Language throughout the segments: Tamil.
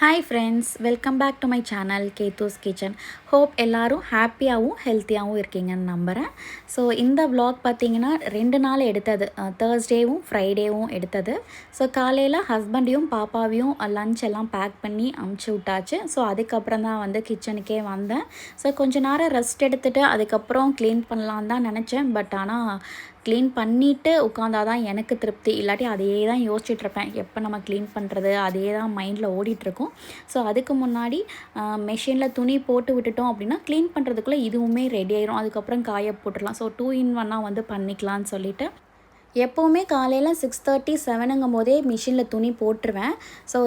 Hi friends, welcome back to my channel Kethu's Kitchen. Hope எல்லாரும் ஹாப்பியாகவும் ஹெல்த்தியாகவும் இருக்கீங்கன்னு நம்புகிறேன். ஸோ இந்த vlog பார்த்தீங்கன்னா 2 நாள் எடுத்தது, தேர்ஸ்டேவும் ஃப்ரைடேவும் எடுத்தது. ஸோ காலையில் ஹஸ்பண்டையும் பாப்பாவையும் லஞ்ச் எல்லாம் பேக் பண்ணி அமுச்சு விட்டாச்சு. ஸோ அதுக்கப்புறம் தான் வந்து கிச்சனுக்கே வந்தேன். ஸோ கொஞ்ச நேரம் ரெஸ்ட் எடுத்துகிட்டு அதுக்கப்புறம் க்ளீன் பண்ணலான்னு தான் நினச்சேன். பட் ஆனால் க்ளீன் பண்ணிவிட்டு உட்காந்தா தான் எனக்கு திருப்தி. இல்லாட்டி அதையே தான் யோசிச்சுட்ருப்பேன், எப்போ நம்ம க்ளீன் பண்ணுறது அதே தான் மைண்டில் ஓடிட்டுருக்கும். ஸோ அதுக்கு முன்னாடி மெஷினில் துணி போட்டு விட்டுட்டோம் அப்படின்னா க்ளீன் பண்ணுறதுக்குள்ளே இதுவுமே ரெடி ஆயிரும். அதுக்கப்புறம் காய போட்டுடலாம். ஸோ 2 in 1 வந்து பண்ணிக்கலான்னு சொல்லிவிட்டு எப்போவுமே காலையில் 6:30 7ங்கும் போதே மிஷினில் துணி போட்டுருவேன். ஸோ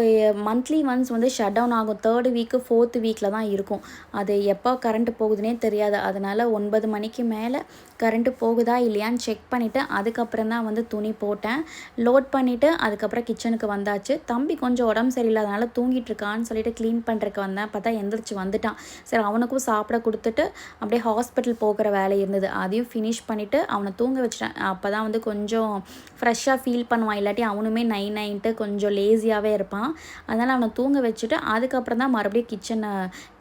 மந்த்லி ஒன்ஸ் வந்து ஷட் டவுன் ஆகும். 3rd வீக்கு 4th வீக்கில் தான் இருக்கும். அது எப்போ கரண்ட்டு போகுதுன்னே தெரியாது. அதனால் 9 மணிக்கு மேலே கரண்ட்டு போகுதா இல்லையான்னு செக் பண்ணிவிட்டு அதுக்கப்புறம் தான் வந்து துணி போட்டேன். லோட் பண்ணிவிட்டு அதுக்கப்புறம் கிச்சனுக்கு வந்தாச்சு. தம்பி கொஞ்சம் உடம்பு சரியில்லாதனால தூங்கிட்டுருக்கான்னு சொல்லிட்டு க்ளீன் பண்ணுறதுக்கு வந்தேன். பார்த்தா எந்திரிச்சு வந்துட்டான். சரி அவனுக்கும் சாப்பிட கொடுத்துட்டு அப்படியே ஹாஸ்பிட்டல் போகிற வேலை இருந்தது, அதையும் ஃபினிஷ் பண்ணிவிட்டு அவனை தூங்க வச்சிட்டேன். அப்போ தான் வந்து கொஞ்சம் ஃப்ரெஷ்ஷாக ஃபீல் பண்ணுவான். இல்லாட்டி அவனுமே நைன்ட்டு கொஞ்சம் லேசியாகவே இருப்பான். அதனால் அவனை தூங்க வச்சுட்டு அதுக்கப்புறம் தான் மறுபடியும் கிச்சனை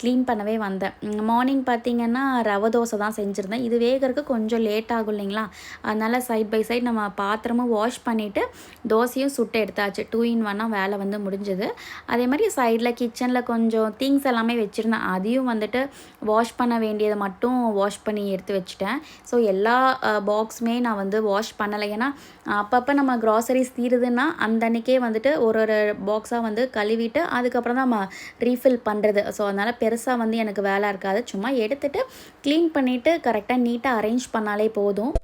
க்ளீன் பண்ணவே வந்தேன். மார்னிங் பார்த்திங்கன்னா ரவை தோசை தான் செஞ்சுருந்தேன். இது வேகிறதுக்கு கொஞ்சம் லேட் ஆகும் இல்லைங்களா, அதனால் சைட் பை சைட் நம்ம பாத்திரமும் வாஷ் பண்ணிவிட்டு தோசையும் சுட்டு எடுத்தாச்சு. 2 in 1 வேலை வந்து முடிஞ்சுது. அதே மாதிரி சைடில் கிச்சனில் கொஞ்சம் திங்ஸ் எல்லாமே வச்சுருந்தேன். அதையும் வந்துட்டு வாஷ் பண்ண வேண்டியதை மட்டும் வாஷ் பண்ணி எடுத்து வச்சுட்டேன். ஸோ எல்லா பாக்ஸுமே நான் வந்து வாஷ் பண்ணலை. ஏன்னா அப்பப்போ நம்ம க்ராசரிஸ் தீருதுன்னா அந்த அன்றைக்கே வந்துட்டு ஒரு பாக்ஸாக வந்து கழுவிட்டு அதுக்கப்புறம் தான் நம்ம ரீஃபில் பண்ணுறது. ஸோ அதனால் பெருசாக வந்து எனக்கு வேலை இருக்காது. சும்மா எடுத்துகிட்டு க்ளீன் பண்ணிவிட்டு கரெக்டாக நீட்டாக அரேஞ்ச் பண்ணாலே போதும்.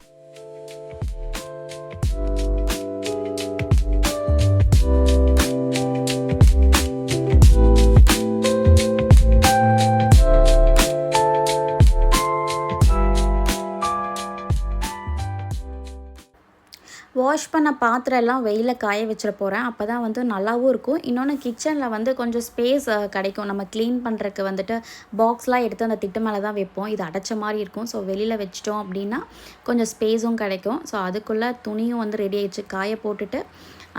வாஷ் பண்ண பாத்திரம் எல்லாம் வெயிலில் காய வச்சிட போகிறேன். அப்போ தான் வந்து நல்லாவும் இருக்கும். இன்னொன்று கிச்சனில் வந்து கொஞ்சம் ஸ்பேஸ் கிடைக்கும். நம்ம க்ளீன் பண்ணுறதுக்கு வந்துட்டு பாக்ஸ்லாம் எடுத்து அந்த திட்டு மேலே தான் வைப்போம். இது அடைச்ச மாதிரி இருக்கும். ஸோ வெளியில் வச்சிட்டோம் அப்படின்னா கொஞ்சம் ஸ்பேஸும் கிடைக்கும். ஸோ அதுக்குள்ளே துணியும் வந்து ரெடி ஆகிடுச்சு. காய போட்டுட்டு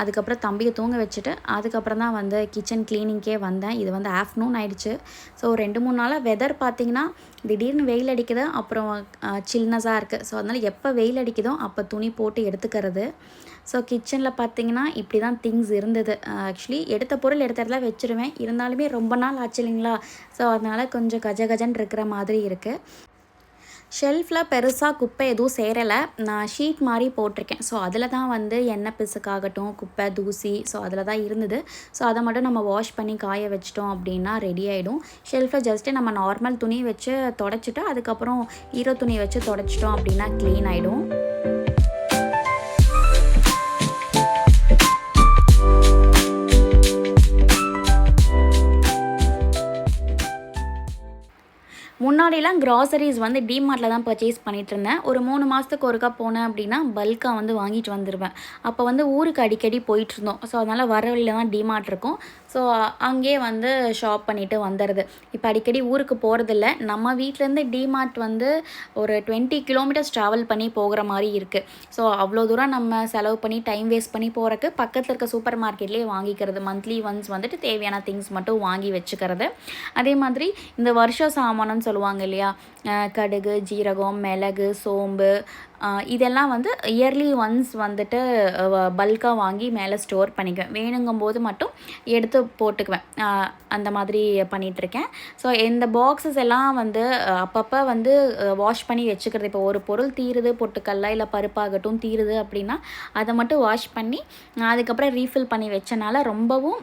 அதுக்கப்புறம் தம்பியை தூங்க வச்சுட்டு அதுக்கப்புறம் தான் வந்து கிச்சன் க்ளீனிங்கே வந்தேன். இது வந்து ஆஃப்டர்நூன் ஆகிடுச்சு. ஸோ 2-3 நாளாக வெதர் பார்த்திங்கன்னா திடீர்னு வெயில் அடிக்குது, அப்புறம் சில்னஸாக இருக்குது. ஸோ அதனால் எப்போ வெயில் அடிக்குதோ அப்போ துணி போட்டு எடுத்துக்கிறது. ஸோ கிச்சனில் பார்த்திங்கன்னா இப்படி தான் திங்ஸ் இருந்தது. ஆக்சுவலி எடுத்த பொருள் எடுத்த இடத்துல வச்சுருவேன். இருந்தாலுமே ரொம்ப நாள் ஆச்சு இல்லைங்களா, ஸோ அதனால் கொஞ்சம் கஜகஜன்னு இருக்கிற மாதிரி இருக்குது. ஷெல்ஃபில் பெருசாக குப்பை எதுவும் சேரலை. நான் ஷீட் மாதிரி போட்டிருக்கேன். ஸோ அதில் தான் வந்து எண்ணெய் பிசுக்காகட்டும், குப்பை தூசி, ஸோ அதில் தான் இருந்தது. ஸோ அதை மட்டும் நம்ம வாஷ் பண்ணி காய வச்சிட்டோம் அப்படின்னா ரெடி ஆகிடும். ஷெல்ஃபில் ஜஸ்ட்டு நம்ம நார்மல் துணி வச்சு தொடச்சிட்டு அதுக்கப்புறம் ஈரோ துணி வச்சு தொடச்சிட்டோம் அப்படின்னா க்ளீன் ஆகிடும். முன்னாடிலாம் க்ராசரிஸ் வந்து டிமார்ட்டில் தான் பர்ச்சேஸ் பண்ணிகிட்டு இருந்தேன். ஒரு 3 மாதத்துக்கு ஒருக்கா போனேன் அப்படின்னா பல்காக வந்து வாங்கிட்டு வந்துடுவேன். அப்போ வந்து ஊருக்கு அடிக்கடி போயிட்டுருந்தோம். ஸோ அதனால் வர வழியில் தான் டிமார்ட் இருக்கும். ஸோ அங்கேயே வந்து ஷாப் பண்ணிவிட்டு வந்துடுது. இப்போ அடிக்கடி ஊருக்கு போகிறதில்ல. நம்ம வீட்டிலேருந்து டிமார்ட் வந்து ஒரு 20 கிலோமீட்டர்ஸ் ட்ராவல் பண்ணி போகிற மாதிரி இருக்குது. ஸோ அவ்வளோ தூரம் நம்ம செலவு பண்ணி டைம் வேஸ்ட் பண்ணி போகிறக்கு பக்கத்தில் இருக்க சூப்பர் மார்க்கெட்லேயே வாங்கிக்கிறது. மந்த்லி ஒன்ஸ் வந்துட்டு தேவையான திங்ஸ் மட்டும் வாங்கி வச்சுக்கிறது. அதே மாதிரி இந்த வருஷ சாமானம்னு சொல்லுவாங்க இல்லையா, கடுகு, ஜீரகம், மிளகு, சோம்பு, இதெல்லாம் வந்து இயர்லி ஒன்ஸ் வந்துட்டு பல்காக வாங்கி மேலே ஸ்டோர் பண்ணிக்குவேன். வேணுங்கும்போது மட்டும் எடுத்து போட்டுக்குவேன். அந்த மாதிரி பண்ணிகிட்ருக்கேன். ஸோ இந்த பாக்ஸஸ் எல்லாம் வந்து அப்பப்போ வந்து வாஷ் பண்ணி வச்சுக்கிறது. இப்போ ஒரு பொருள் தீருது, பொட்டுக்கல்ல இல்லை பருப்பாகட்டும் தீருது அப்படின்னா அதை மட்டும் வாஷ் பண்ணி அதுக்கப்புறம் ரீஃபில் பண்ணி வச்சனால ரொம்பவும்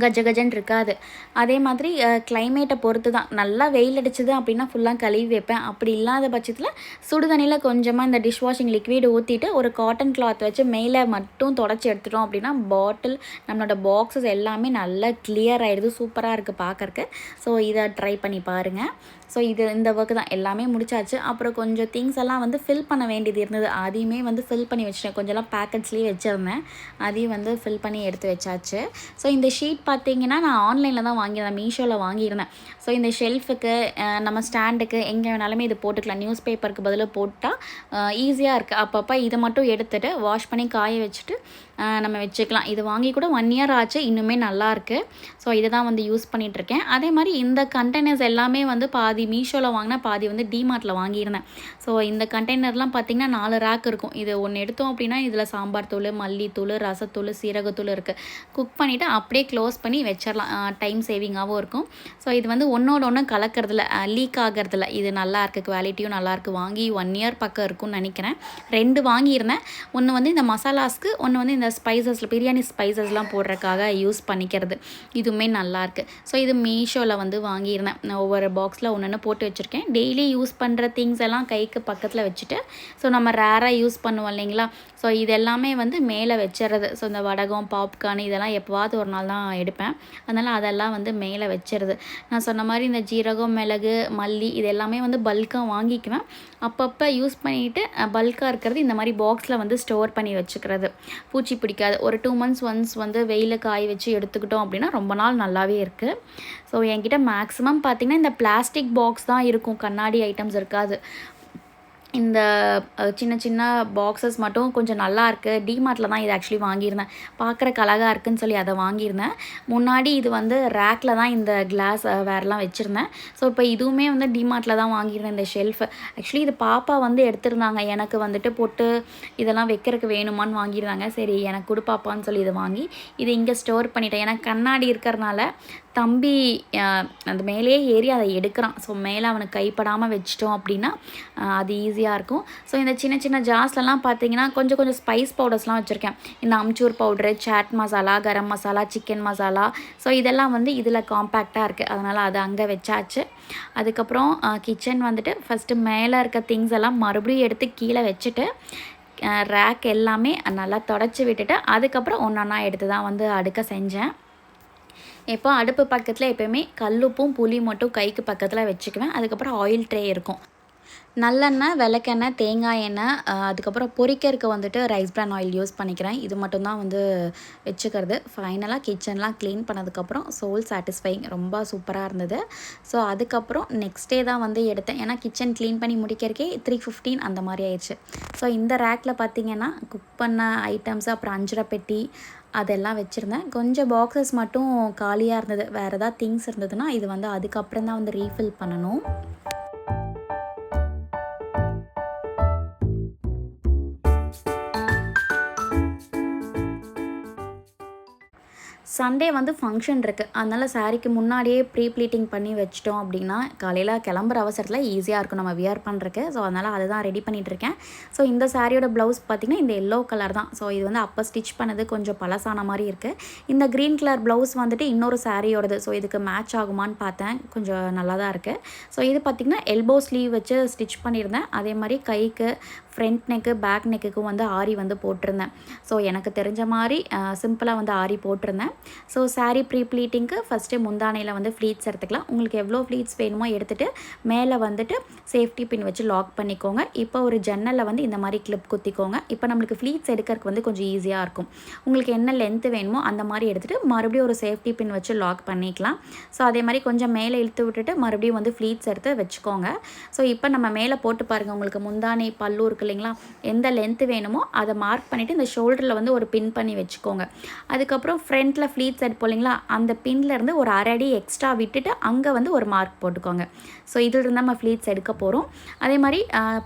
கஜகஜன் இருக்காது. அதே மாதிரி கிளைமேட்டை பொறுத்து தான். நல்லா வெயில் அடிச்சுது அப்படின்னா ஃபுல்லாக கழுவி வைப்பேன். அப்படி இல்லாத பட்சத்தில் சுடுதண்ணியில் கொஞ்சமாக இந்த டிஷ் வாஷிங் லிக்விட் ஊற்றிட்டு ஒரு காட்டன் கிளாத் வச்சு மேலே மட்டும் தொடச்சி எடுத்துட்டோம் அப்படின்னா பாட்டில் நம்மளோட பாக்ஸஸ் எல்லாமே நல்லா கிளியர் ஆகிடுது. சூப்பராக இருக்குது பார்க்குறக்கு. ஸோ இதை ட்ரை பண்ணி பாருங்கள். ஸோ இந்த ஒர்க்கு தான் எல்லாமே முடிச்சாச்சு. அப்புறம் கொஞ்சம் திங்ஸ் எல்லாம் வந்து ஃபில் பண்ண வேண்டியது இருந்தது. அதையுமே வந்து ஃபில் பண்ணி வச்சிட்டேன். கொஞ்சம்லாம் பேக்கெட்ஸ்லேயே வச்சுருந்தேன். அதையும் வந்து ஃபில் பண்ணி எடுத்து வச்சாச்சு. ஸோ இந்த ஷீட் பார்த்திங்கன்னா நான் ஆன்லைனில் தான் வாங்கியிருந்தேன், மீஷோவில் வாங்கியிருந்தேன். ஸோ இந்த ஷெல்ஃபுக்கு நம்ம ஸ்டாண்டுக்கு எங்கே வேணாலுமே இது போட்டுக்கலாம். நியூஸ் பேப்பருக்கு பதிலாக போட்டால் ஈஸியாக இருக்குது. அப்பப்போ இதை மட்டும் எடுத்துகிட்டு வாஷ் பண்ணி காய வச்சுட்டு நம்ம வச்சுக்கலாம். இது வாங்கி கூட 1 இயர் ஆச்சு, இன்னுமே நல்லாயிருக்கு. ஸோ இதை தான் வந்து யூஸ் பண்ணிகிட்ருக்கேன். அதே மாதிரி இந்த கண்டெய்னர்ஸ் எல்லாமே வந்து பாதி மீஷோவில் வாங்கினா, பாதி வந்து டிமார்ட்டில் வாங்கியிருந்தேன். ஸோ இந்த கண்டெய்னர்லாம் பார்த்திங்கன்னா 4 ரேக் இருக்கும். இது ஒன்று எடுத்தோம் அப்படின்னா இதில் சாம்பார் தூள், மல்லித்தூள், ரசத்தூள், சீரகத்தூள் இருக்குது. குக் பண்ணிவிட்டு அப்படியே க்ளோஸ் பண்ணி வச்சிடலாம். டைம் சேவிங்காகவும் இருக்கும். ஸோ இது வந்து ஒன்றோட ஒன்று கலக்கிறதுல லீக் ஆகிறதில்ல. இது நல்லாயிருக்கு, குவாலிட்டியும் நல்லாயிருக்கு. வாங்கி 1 இயர் பக்கம் இருக்கும்னு நினைக்கிறேன். 2 வாங்கியிருந்தேன். ஒன்று வந்து இந்த மசாலாஸ்க்கு, ஒன்று வந்து இந்த ஸ்பைசஸில் பிரியாணி ஸ்பைசஸ்லாம் போடுறதுக்காக யூஸ் பண்ணிக்கிறது. இதுவுமே நல்லாயிருக்கு. ஸோ இது மீஷோவில் வந்து வாங்கியிருந்தேன். நான் ஒவ்வொரு பாக்ஸில் ஒன்று போட்டு வச்சுருக்கேன். டெய்லி யூஸ் பண்ணுற திங்ஸ் எல்லாம் கைக்கு பக்கத்தில் வச்சுட்டு, ஸோ நம்ம ரேராக யூஸ் பண்ணுவோம் இல்லைங்களா, ஸோ இது எல்லாமே வந்து மேலே வச்சிடுறது. ஸோ இந்த வடகம், பாப்கார்ன் இதெல்லாம் எப்போவாவது ஒரு நாள் தான் எடுப்பேன். அதனால் அதெல்லாம் வந்து மேலே வச்சிடுறது. நான் சொன்ன மாதிரி இந்த ஜீரகம், மிளகு, மல்லி இது எல்லாமே வந்து பல்காக வாங்கிக்குவேன். அப்பப்போ யூஸ் பண்ணிவிட்டு பல்காக இருக்கிறது இந்த மாதிரி பாக்ஸில் வந்து ஸ்டோர் பண்ணி வச்சுக்கிறது. பூச்சி பிடிக்காது. ஒரு 2 months ஒன்ஸ் வந்து வெயிலில் காய வச்சு எடுத்துக்கிட்டோம் அப்படின்னா ரொம்ப நாள் நல்லாவே இருக்குது. ஸோ என்கிட்ட மேக்ஸிமம் பார்த்திங்கன்னா இந்த பிளாஸ்டிக் பாக்ஸ் தான் இருக்கும், கண்ணாடி ஐட்டம்ஸ் இருக்காது. இந்த சின்ன சின்ன பாக்ஸஸ் மட்டும் கொஞ்சம் நல்லாயிருக்கு. டிமார்ட்டில் தான் இது ஆக்சுவலி வாங்கியிருந்தேன். பார்க்குறக்கு அழகாக இருக்குதுன்னு சொல்லி அதை வாங்கியிருந்தேன். முன்னாடி இது வந்து ரேக்கில் தான் இந்த கிளாஸ் வேர்லாம் வச்சுருந்தேன். ஸோ இப்போ இதுவுமே வந்து டிமார்ட்டில் தான் வாங்கியிருந்தேன். இந்த ஷெல்ஃபு ஆக்சுவலி இது பாப்பா வந்து எடுத்திருந்தாங்க. எனக்கு வந்துட்டு போட்டு இதெல்லாம் வைக்கிறதுக்கு வேணுமான்னு வாங்கியிருந்தாங்க. சரி எனக்கு கொடு பாப்பான்னு சொல்லி இதை வாங்கி இது இங்கே ஸ்டோர் பண்ணிட்டேன். ஏன்னா கண்ணாடி இருக்கிறனால தம்பி அந்த மேலேயே ஏறி அதை எடுக்கிறான். ஸோ மேலே அவனுக்கு கைப்படாமல் வச்சிட்டோம் அப்படின்னா அது ஈஸியாக இருக்கும். ஸோ இந்த சின்ன சின்ன ஜார்ஸ்லலாம் பார்த்தீங்கன்னா கொஞ்சம் கொஞ்சம் ஸ்பைஸ் பவுடர்ஸ்லாம் வச்சுருக்கேன். இந்த amchur powder, chat masala, garam masala, chicken masala, so இதெல்லாம் வந்து இதில் காம்பேக்டாக இருக்குது. அதனால் அதை அங்கே வச்சாச்சு. அதுக்கப்புறம் கிச்சன் வந்துட்டு ஃபஸ்ட்டு மேலே இருக்க திங்ஸ் எல்லாம் மறுபடியும் எடுத்து கீழே வச்சுட்டு ரேக் எல்லாமே நல்லா தொடச்சி விட்டுட்டு அதுக்கப்புறம் ஒன்றா எடுத்து தான் வந்து அடுக்க செஞ்சேன். இப்போ அடுப்பு பக்கத்தில் எப்போயுமே கல்லுப்பும் புளி மட்டும் கைக்கு பக்கத்தில் வச்சுக்குவேன். அதுக்கப்புறம் ஆயில் ட்ரே இருக்கும். நல்லெண்ணெய், விளக்கெண்ணெய், தேங்காய் எண்ணெய், அதுக்கப்புறம் பொரிக்கிறதுக்கு வந்துட்டு ரைஸ் பிரான் ஆயில் யூஸ் பண்ணிக்கிறேன். இது மட்டும்தான் வந்து வச்சுக்கிறது. ஃபைனலாக கிச்சன்லாம் க்ளீன் பண்ணதுக்கப்புறம் சோல் சாட்டிஸ்ஃபைங், ரொம்ப சூப்பராக இருந்தது. ஸோ அதுக்கப்புறம் நெக்ஸ்ட் டே தான் வந்து எடுத்தேன். ஏன்னா கிச்சன் க்ளீன் பண்ணி முடிக்கிறக்கே 3:15 அந்த மாதிரி ஆயிடுச்சு. ஸோ இந்த ரேக்கில் பார்த்திங்கன்னா குக் பண்ண ஐட்டம்ஸ், அப்புறம் அஞ்சரை பெட்டி அதெல்லாம் வச்சுருந்தேன். கொஞ்சம் பாக்ஸஸ் மட்டும் காலியாக இருந்தது. வேறு ஏதாவது திங்ஸ் இருந்ததுன்னா இது வந்து அதுக்கப்புறம் தான் வந்து ரீஃபில் பண்ணணும். சண்டே வந்து ஃபங்க்ஷன் இருக்குது. அதனால் சாரீக்கு முன்னாடியே ப்ரீ ப்ளீட்டிங் பண்ணி வச்சிட்டோம் அப்படின்னா காலையில் கிளம்புற அவசரத்தில் ஈஸியாக இருக்கும் நம்ம வியர் பண்ணுறக்கு. ஸோ அதனால் அதுதான் ரெடி பண்ணிகிட்ருக்கேன். ஸோ இந்த சாரியோட ப்ளவுஸ் பார்த்திங்கன்னா இந்த எல்லோ கலர் தான். ஸோ இது வந்து அப்போ ஸ்டிச் பண்ணது கொஞ்சம் பழசான மாதிரி இருக்குது. இந்த க்ரீன் கலர் ப்ளவுஸ் வந்துட்டு இன்னொரு சாரியோடது. ஸோ இதுக்கு மேட்ச் ஆகுமான்னு பார்த்தேன். கொஞ்சம் நல்லா தான் இருக்குது. ஸோ இது பார்த்திங்கன்னா எல்போ ஸ்லீவ் வச்சு ஸ்டிச் பண்ணியிருந்தேன். அதே மாதிரி கைக்கு, ஃப்ரண்ட் நெக்கு, பேக் நெக்குக்கும் வந்து ஆரி வந்து போட்டிருந்தேன். ஸோ எனக்கு தெரிஞ்ச மாதிரி சிம்பிளாக வந்து ஆரி போட்டிருந்தேன். ஸோ சாரீ ப்ரீ ப்ளீட்டிங்க்கு ஃபஸ்ட்டு முந்தானையில் வந்து ஃப்ளீட்ஸ் எடுத்துக்கலாம். உங்களுக்கு எவ்வளோ ஃப்ளீட்ஸ் வேணுமோ எடுத்துகிட்டு மேலே வந்துட்டு சேஃப்டி பின் வச்சு லாக் பண்ணிக்கோங்க. இப்போ ஒரு ஜன்னலில் வந்து இந்த மாதிரி கிளிப் குத்திக்கோங்க. இப்போ நம்மளுக்கு ஃப்ளீட்ஸ் எடுக்கிறதுக்கு வந்து கொஞ்சம் ஈஸியாக இருக்கும். உங்களுக்கு என்ன லென்த்து வேணுமோ அந்த மாதிரி எடுத்துகிட்டு மறுபடியும் ஒரு சேஃப்டி பின் வச்சு லாக் பண்ணிக்கலாம். ஸோ அதே மாதிரி கொஞ்சம் மேலே இழுத்து விட்டுட்டு மறுபடியும் வந்து ஃப்ளீட்ஸ் எடுத்து வச்சுக்கோங்க. ஸோ இப்போ நம்ம மேலே போட்டு பாருங்கள். உங்களுக்கு முந்தானை பல்லு இருக்குது இல்லைங்களா, எந்த லென்த்து வேணுமோ அதை மார்க் பண்ணிவிட்டு இந்த ஷோல்டரில் வந்து ஒரு பின் பண்ணி வச்சுக்கோங்க. அதுக்கப்புறம் ஃப்ரண்ட்டில் ஃப்ளீட்ஸ் எடுப்போம் இல்லைங்களா, அந்த பின்லேருந்து ஒரு அரை அடி எக்ஸ்ட்ரா விட்டுட்டு அங்கே வந்து ஒரு மார்க் போட்டுக்கோங்க. ஸோ இதிலிருந்து நம்ம ஃப்ளீட்ஸ் எடுக்க போகிறோம். அதே மாதிரி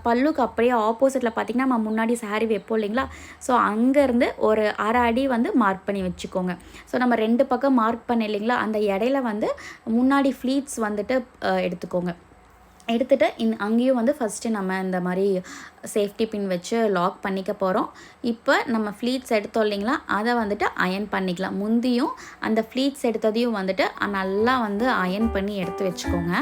பல்லுக்கு அப்படியே ஆப்போசிட்டில் பார்த்திங்கன்னா நம்ம முன்னாடி சாரீ வைப்போம் இல்லைங்களா, ஸோ அங்கேருந்து ஒரு அரை அடி வந்து மார்க் பண்ணி வச்சுக்கோங்க. ஸோ நம்ம 2 பக்கம் மார்க் பண்ண இல்லைங்களா, அந்த இடையில வந்து முன்னாடி ஃப்ளீட்ஸ் வந்துட்டு எடுத்துக்கோங்க. எடுத்துகிட்டு அங்கேயும் வந்து ஃபஸ்ட்டு நம்ம இந்த மாதிரி சேஃப்டி பின் வச்சு லாக் பண்ணிக்க போகிறோம். இப்போ நம்ம ஃப்ளீட்ஸ் எடுத்தோம் இல்லைங்களா, அதை வந்துட்டு அயன் பண்ணிக்கலாம். முந்தியும் அந்த ஃப்ளீட்ஸ் எடுத்ததையும் வந்துட்டு நல்லா வந்து அயன் பண்ணி எடுத்து வச்சுக்கோங்க.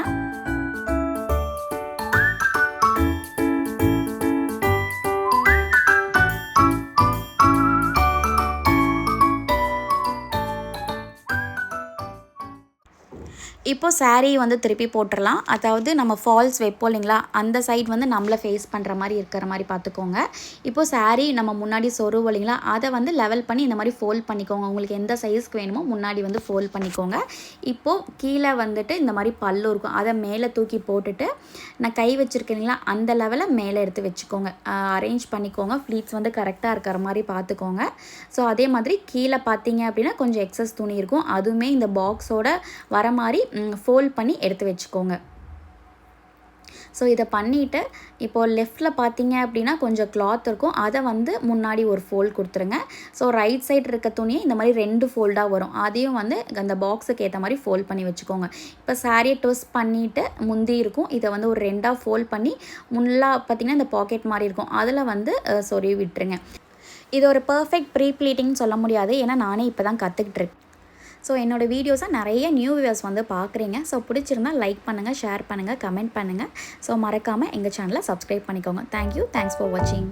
இப்போ saree வந்து திருப்பி போட்டுடலாம். அதாவது நம்ம ஃபால்ஸ் வைப்போம் இல்லைங்களா, அந்த சைட் வந்து நம்மளை ஃபேஸ் பண்ணுற மாதிரி இருக்கிற மாதிரி பார்த்துக்கோங்க. இப்போ saree நம்ம முன்னாடி சொருவோம் இல்லைங்களா, அதை வந்து லெவல் பண்ணி இந்த மாதிரி ஃபோல்ட் பண்ணிக்கோங்க. உங்களுக்கு எந்த சைஸ்க்கு வேணுமோ முன்னாடி வந்து ஃபோல்ட் பண்ணிக்கோங்க. இப்போது கீழே வந்துட்டு இந்த மாதிரி பல்லு இருக்கும், அதை மேலே தூக்கி போட்டுட்டு நான் கை வச்சுருக்கேன் இல்லைங்களா, அந்த லெவலில் மேலே எடுத்து வச்சுக்கோங்க. அரேஞ்ச் பண்ணிக்கோங்க. ஃப்ளீட்ஸ் வந்து கரெக்டாக இருக்கிற மாதிரி பார்த்துக்கோங்க. ஸோ அதே மாதிரி கீழே பார்த்தீங்க அப்படின்னா கொஞ்சம் எக்ஸஸ் துணி இருக்கும், அதுவுமே இந்த பாக்ஸோட வர மாதிரி ஃபோல்ட் பண்ணி எடுத்து வச்சுக்கோங்க. ஸோ இதை பண்ணிவிட்டு இப்போது லெஃப்டில் பார்த்தீங்க அப்படின்னா கொஞ்சம் கிளாத் இருக்கும், அதை வந்து முன்னாடி ஒரு ஃபோல்ட் கொடுத்துருங்க. ஸோ ரைட் சைடு இருக்க துணியை இந்த மாதிரி 2 ஃபோல்டாக வரும், அதையும் வந்து அந்த பாக்ஸுக்கு ஏற்ற மாதிரி ஃபோல்ட் பண்ணி வச்சுக்கோங்க. இப்போ சாரியை ட்விஸ்ட் பண்ணிவிட்டு முந்தி இருக்கும், இதை வந்து ஒரு 2ஆக ஃபோல்ட் பண்ணி முன்னாக பார்த்திங்கன்னா இந்த பாக்கெட் மாதிரி இருக்கும், அதில் வந்து சொருவி விட்டுருங்க. இது ஒரு பர்ஃபெக்ட் ப்ரீ ப்ளீட்டிங்னு சொல்ல முடியாது, ஏன்னா நானே இப்போ தான் கற்றுக்கிட்டு இருக்கேன். ஸோ என்னோடய வீடியோஸை நிறைய நியூ வியூவர்ஸ் வந்து பார்க்குறீங்க. ஸோ பிடிச்சிருந்தால் லைக் பண்ணுங்கள், ஷேர் பண்ணுங்கள், கமெண்ட் பண்ணுங்கள். ஸோ மறக்காமல் எங்கள் சேனலை சப்ஸ்கிரைப் பண்ணிக்கோங்க. தேங்க்யூ, தேங்க்ஸ் ஃபார் வாட்சிங்.